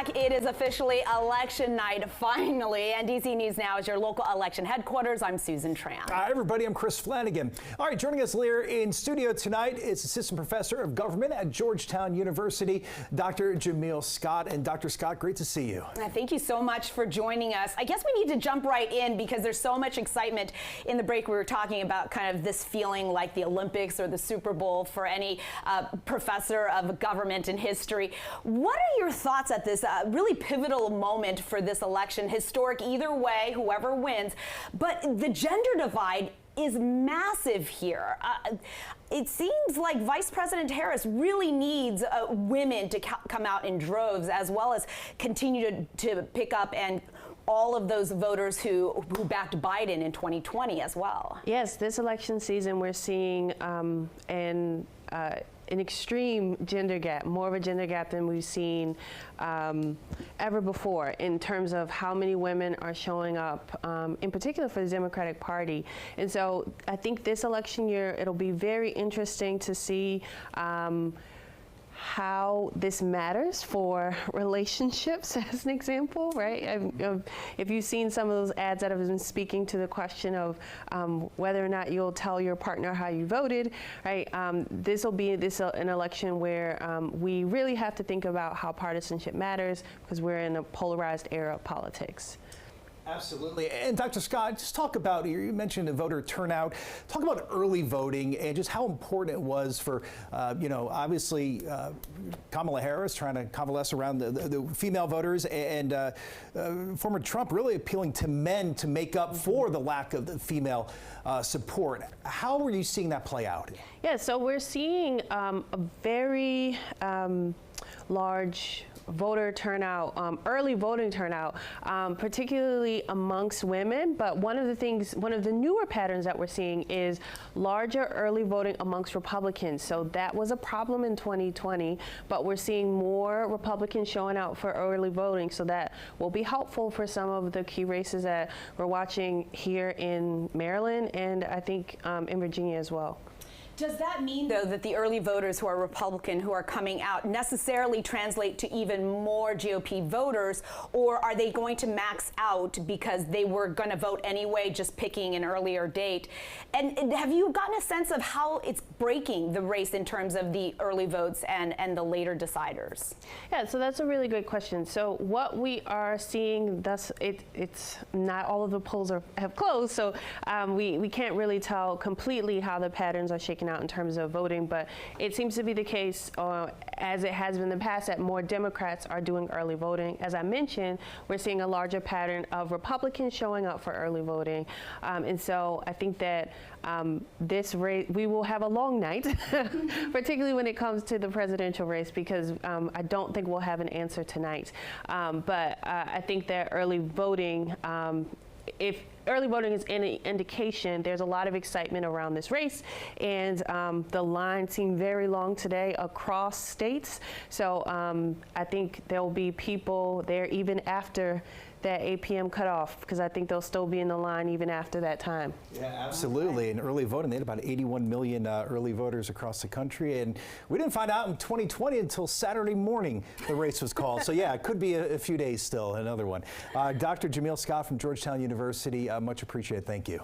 back. It is officially election night, finally. And DC News Now is your local election headquarters. I'm Susan Tran. Hi, everybody. I'm Chris Flanagan. All right, joining us later in studio tonight is Assistant Professor of Government at Georgetown University, Dr. Jamil Scott. And Dr. Scott, great to see you. Thank you so much for joining us. I guess we need to jump right in because there's so much excitement. In the break, we were talking about kind of this feeling like the Olympics or the Super Bowl for any professor of government and history. What are your thoughts at this really pivotal moment for this election? Historic either way, whoever wins, but the gender divide is massive here. It seems like Vice President Harris really needs women to come out in droves, as well as continue to pick up and all of those voters who backed Biden in 2020 as well. Yes, this election season we're seeing an extreme gender gap, more of a gender gap than we've seen ever before in terms of how many women are showing up, in particular for the Democratic Party. And so I think this election year, it'll be very interesting to see how this matters for relationships, as an example, right? If you've seen some of those ads that have been speaking to the question of whether or not you'll tell your partner how you voted, right? This will be an election where we really have to think about how partisanship matters because we're in a polarized era of politics. Absolutely. And Dr. Scott, just talk about, you mentioned the voter turnout, talk about early voting and just how important it was for, obviously Kamala Harris trying to coalesce around the female voters and former Trump really appealing to men to make up for the lack of the female support. How were you seeing that play out? Yeah, so we're seeing a very large voter turnout, early voting turnout, particularly amongst women. But one of the newer patterns that we're seeing is larger early voting amongst Republicans. So that was a problem in 2020, but we're seeing more Republicans showing out for early voting. So that will be helpful for some of the key races that we're watching here in Maryland and I think in Virginia as well. Does that mean, though, that the early voters who are Republican who are coming out necessarily translate to even more GOP voters, or are they going to max out because they were going to vote anyway, just picking an earlier date? And have you gotten a sense of how it's breaking the race in terms of the early votes and the later deciders? Yeah, so that's a really good question. So what we are seeing, it's not all of the polls have closed, so we can't really tell completely how the patterns are shaking out in terms of voting, but it seems to be the case, as it has been in the past, that more Democrats are doing early voting. As I mentioned, we're seeing a larger pattern of Republicans showing up for early voting. And so I think that this race, we will have a long night, particularly when it comes to the presidential race, because I don't think we'll have an answer tonight. But I think that early voting, if early voting is any indication, there's a lot of excitement around this race, and the line seemed very long today across states. So I think there will be people there even after that 8 p.m. cutoff, because I think they'll still be in the line even after that time. Yeah, absolutely. And early voting, they had about 81 million early voters across the country, and we didn't find out in 2020 until Saturday morning the race was called. So yeah, it could be a few days still, another one. Dr. Jamil Scott from Georgetown University, much appreciated. Thank you.